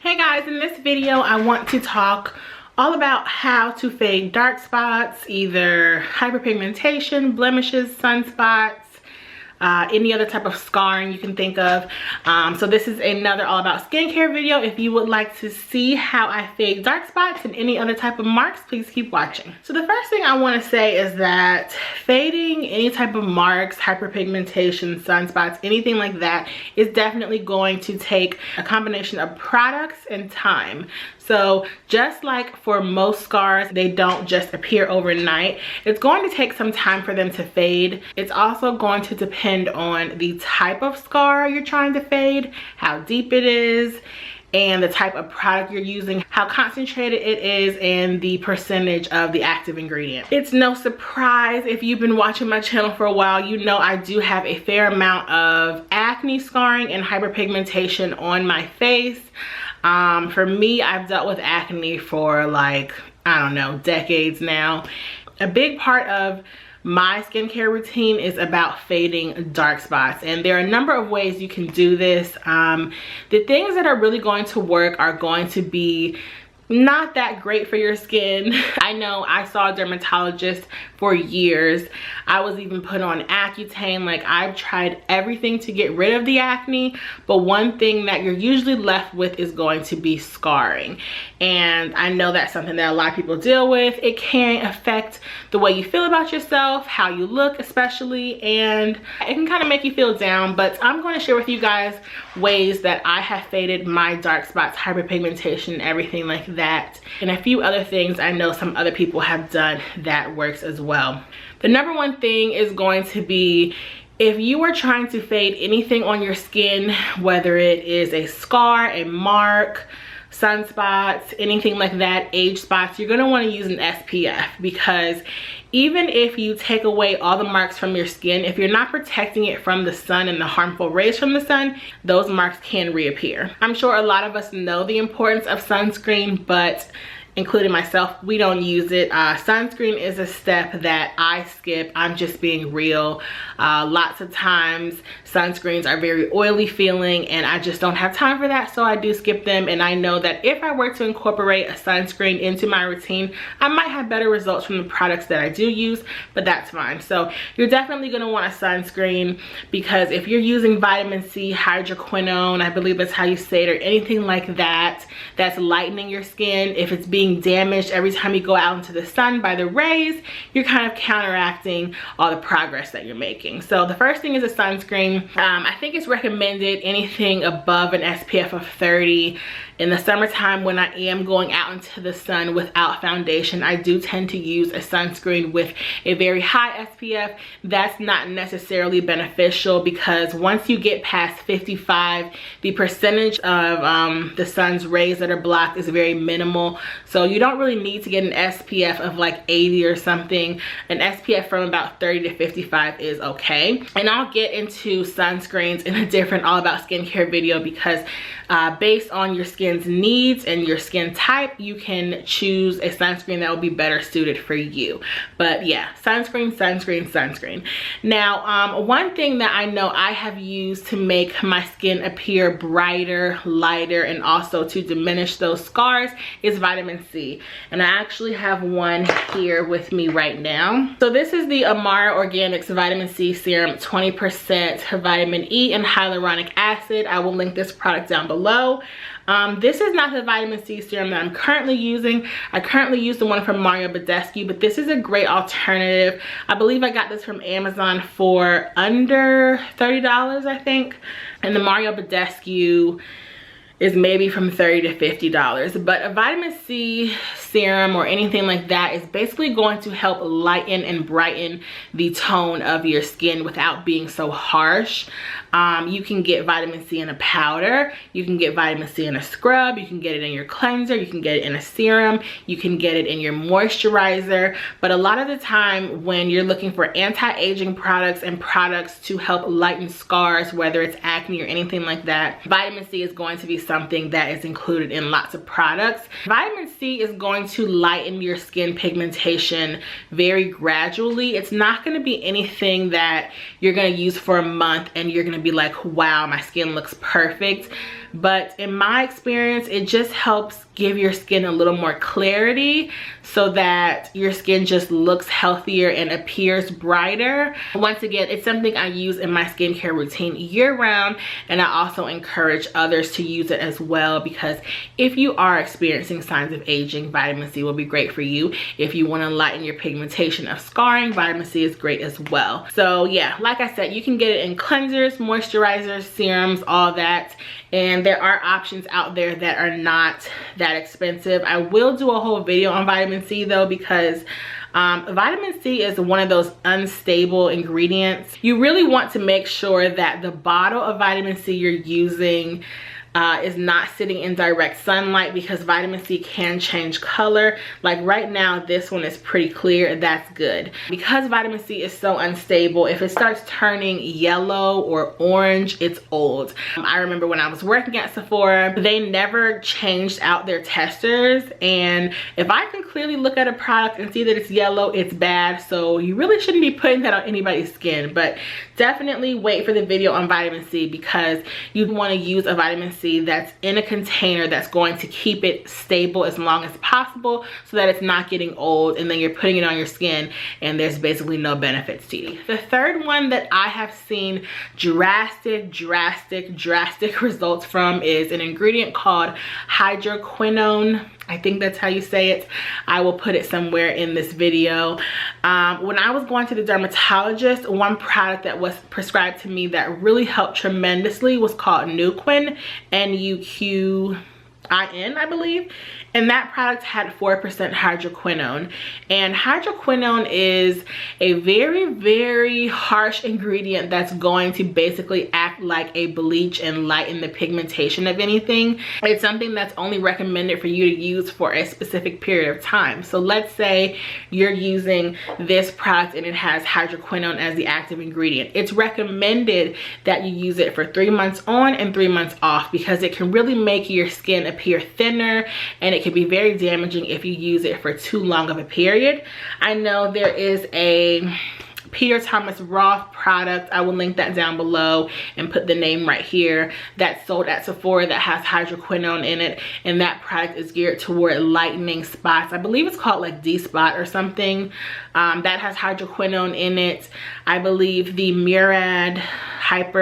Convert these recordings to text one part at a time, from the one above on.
Hey guys, in this video I want to talk all about how to fade dark spots, either hyperpigmentation, blemishes, sunspots, any other type of scarring you can think of. So this is another all about skincare video. If you would like to see how I fade dark spots and any other type of marks, please keep watching. So the first thing I want to say is that fading any type of marks, hyperpigmentation, sunspots, anything like that is definitely going to take a combination of products and time. So just like for most scars, they don't just appear overnight. It's going to take some time for them to fade. It's also going to depend on the type of scar you're trying to fade, how deep it is, and the type of product you're using, how concentrated it is, and the percentage of the active ingredient. It's no surprise if you've been watching my channel for a while, you know I do have a fair amount of acne scarring and hyperpigmentation on my face. For me, I've dealt with acne for like, I don't know, decades now. A big part of my skincare routine is about fading dark spots, and there are a number of ways you can do this. The things that are really going to work are going to be not that great for your skin. I know I saw a dermatologist for years. I was even put on Accutane. Like, I've tried everything to get rid of the acne, but one thing that you're usually left with is going to be scarring. And I know that's something that a lot of people deal with. It can affect the way you feel about yourself, how you look especially, and it can kind of make you feel down. But I'm going to share with you guys ways that I have faded my dark spots, hyperpigmentation, everything like that, and a few other things I know some other people have done that works as well. The number one thing is going to be, if you are trying to fade anything on your skin, whether it is a scar, a mark, sunspots, anything like that, age spots, you're going to want to use an SPF, because even if you take away all the marks from your skin, if you're not protecting it from the sun and the harmful rays from the sun, those marks can reappear. I'm sure a lot of us know the importance of sunscreen, but including myself, we don't use it. Sunscreen is a step that I skip. I'm just being real. Lots of times sunscreens are very oily feeling and I just don't have time for that, so I do skip them. And I know that if I were to incorporate a sunscreen into my routine, I might have better results from the products that I do use, but that's fine. So you're definitely going to want a sunscreen, because if you're using vitamin C, hydroquinone, I believe that's how you say it, or anything like that, that's lightening your skin, if it's being damaged every time you go out into the sun by the rays, you're kind of counteracting all the progress that you're making. So the first thing is a sunscreen. I think it's recommended anything above an SPF of 30. In the summertime, when I am going out into the sun without foundation, I do tend to use a sunscreen with a very high SPF. That's not necessarily beneficial, because once you get past 55, the percentage of the sun's rays that are blocked is very minimal. So you don't really need to get an SPF of like 80 or something. An SPF from about 30 to 55 is okay. And I'll get into sunscreens in a different all about skincare video, because based on your skin's needs and your skin type, you can choose a sunscreen that will be better suited for you. But yeah, sunscreen, sunscreen, sunscreen. Now, one thing that I know I have used to make my skin appear brighter, lighter, and also to diminish those scars is vitamin C. And I actually have one here with me right now. So this is the Amara Organics Vitamin C Serum, 20% vitamin E and hyaluronic acid. I will link this product down below. This is not the vitamin C serum that I'm currently using. I currently use the one from Mario Badescu, but this is a great alternative. I believe I got this from Amazon for under $30, I think. And the Mario Badescu is maybe from $30 to $50. But a vitamin C serum or anything like that is basically going to help lighten and brighten the tone of your skin without being so harsh. You can get vitamin C in a powder, you can get vitamin C in a scrub, you can get it in your cleanser, you can get it in a serum, you can get it in your moisturizer. But a lot of the time when you're looking for anti-aging products and products to help lighten scars, whether it's acne or anything like that, vitamin C is going to be something that is included in lots of products. Vitamin C is going to lighten your skin pigmentation very gradually. It's not going to be anything that you're going to use for a month and you're going to be like, wow, my skin looks perfect. But in my experience, it just helps give your skin a little more clarity so that your skin just looks healthier and appears brighter. Once again, it's something I use in my skincare routine year round, and I also encourage others to use it as well, because if you are experiencing signs of aging, vitamin C will be great for you. If you want to lighten your pigmentation of scarring, vitamin C is great as well. So yeah, like I said, you can get it in cleansers, moisturizers, serums, all that. And there are options out there that are not that expensive. I will do a whole video on vitamin C though, because vitamin C is one of those unstable ingredients. You really want to make sure that the bottle of vitamin C you're using is not sitting in direct sunlight, because vitamin C can change color. Like right now, this one is pretty clear. That's good. Because vitamin C is so unstable, if it starts turning yellow or orange, it's old. I remember when I was working at Sephora, they never changed out their testers, and if I can clearly look at a product and see that it's yellow, it's bad. So you really shouldn't be putting that on anybody's skin. But definitely wait for the video on vitamin C, because you want to use a vitamin C that's in a container that's going to keep it stable as long as possible, so that it's not getting old and then you're putting it on your skin and there's basically no benefits to you. The third one that I have seen drastic results from is an ingredient called Hydroquinone. I think that's how you say it. I will put it somewhere in this video. When I was going to the dermatologist, one product that was prescribed to me that really helped tremendously was called Nuquin, Nuquin, I believe. And that product had 4% hydroquinone. And hydroquinone is a very harsh ingredient that's going to basically act like a bleach and lighten the pigmentation of anything. It's something that's only recommended for you to use for a specific period of time. So let's say you're using this product and it has hydroquinone as the active ingredient. It's recommended that you use it for 3 months on and 3 months off, because it can really make your skin appear thinner, and it can be very damaging if you use it for too long of a period. I know there is a Thomas Roth product, I will link that down below and put the name right here, that's sold at Sephora that has hydroquinone in it, and that product is geared toward lightening spots. I believe it's called like D-Spot or something. That has hydroquinone in it. I believe the Murad not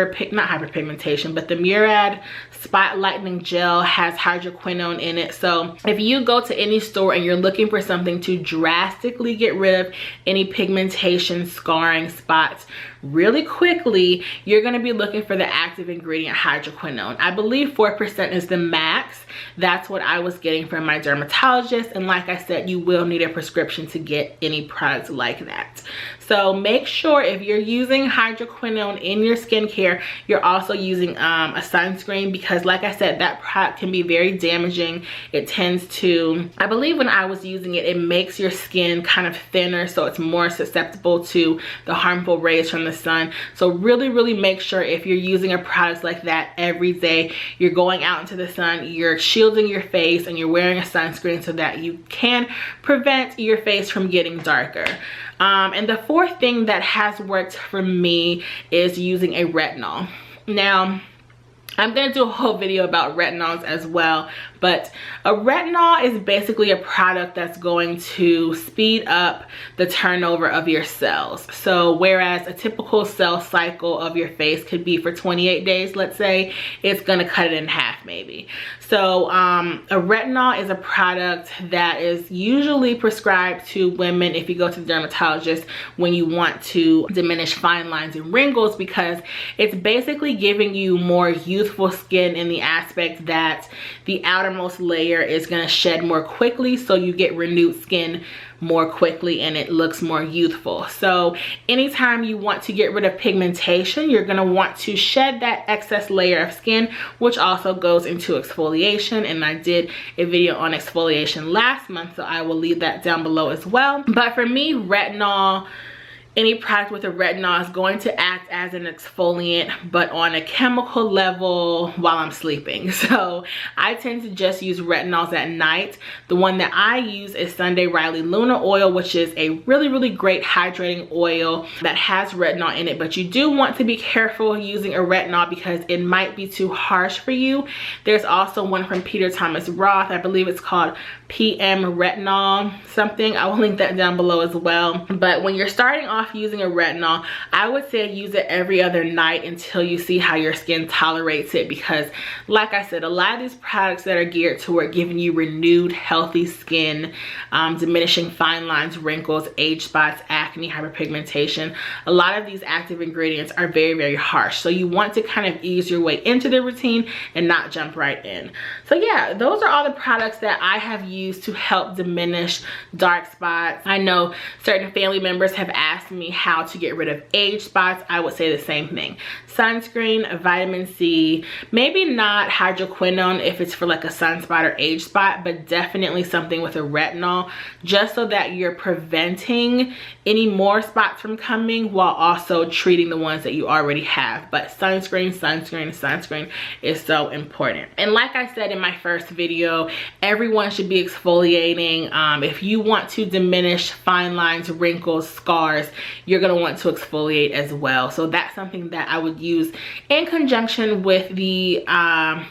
hyperpigmentation, but the Murad spot lightening gel has hydroquinone in it. So if you go to any store and you're looking for something to drastically get rid of any pigmentation, scarring, spots really quickly, you're going to be looking for the active ingredient hydroquinone. I believe 4% is the max. That's what I was getting from my dermatologist, and like I said, you will need a prescription to get any products like that. So make sure if you're using hydroquinone in your skincare, you're also using a sunscreen, because like I said, that product can be very damaging. It tends to, I believe when I was using it, it makes your skin kind of thinner, so it's more susceptible to the harmful rays from the sun. So really make sure if you're using a product like that every day, you're going out into the sun, you're shielding your face, and you're wearing a sunscreen so that you can prevent your face from getting darker. And the fourth thing that has worked for me is using a retinol. Now, I'm going to do a whole video about retinols as well, but a retinol is basically a product that's going to speed up the turnover of your cells. So whereas a typical cell cycle of your face could be for 28 days, let's say, it's going to cut it in half maybe. So a retinol is a product that is usually prescribed to women if you go to the dermatologist when you want to diminish fine lines and wrinkles, because it's basically giving you more youthful skin in the aspect that the outermost layer is going to shed more quickly, so you get renewed skin more quickly and it looks more youthful. So anytime you want to get rid of pigmentation, you're going to want to shed that excess layer of skin, which also goes into exfoliation, and I did a video on exfoliation last month, so I will leave that down below as well. But for me, retinol any product with a retinol is going to act as an exfoliant, but on a chemical level while I'm sleeping. So I tend to just use retinols at night. The one that I use is Sunday Riley Luna oil, which is a really great hydrating oil that has retinol in it, but you do want to be careful using a retinol because it might be too harsh for you. There's also one from Thomas Roth, I believe it's called PM Retinol something. I will link that down below as well. But when you're starting off using a retinol, I would say use it every other night until you see how your skin tolerates it, because like I said, a lot of these products that are geared toward giving you renewed healthy skin, diminishing fine lines, wrinkles, age spots, acne, hyperpigmentation, a lot of these active ingredients are very harsh. So you want to kind of ease your way into the routine and not jump right in. So yeah, those are all the products that I have used to help diminish dark spots. I know certain family members have asked me how to get rid of age spots. I would say the same thing. Sunscreen, vitamin C, maybe not hydroquinone if it's for like a sunspot or age spot, but definitely something with a retinol, just so that you're preventing any more spots from coming while also treating the ones that you already have. But sunscreen is so important. And like I said in my first video, everyone should be exfoliating. If you want to diminish fine lines, wrinkles, scars, you're gonna want to exfoliate as well. So that's something that I would use in conjunction with the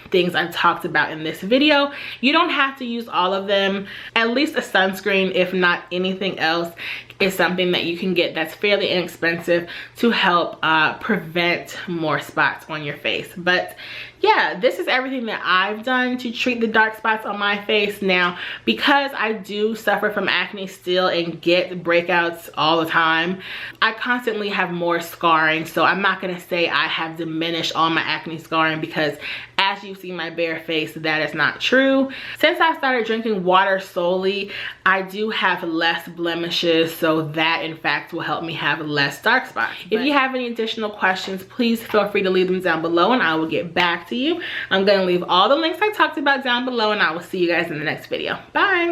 things I've talked about in this video. You don't have to use all of them. At least a sunscreen, if not anything else, is something that you can get that's fairly inexpensive to help prevent more spots on your face. But yeah, this is everything that I've done to treat the dark spots on my face. Now, because I do suffer from acne still and get breakouts all the time, I constantly have more scarring. So I'm not gonna say I have diminished all my acne scarring, because as you see my bare face, that is not true. Since I started drinking water solely, I do have less blemishes, so that in fact will help me have less dark spots. If you have any additional questions, please feel free to leave them down below and I will get back to you. I'm gonna leave all the links I talked about down below, and I will see you guys in the next video. Bye.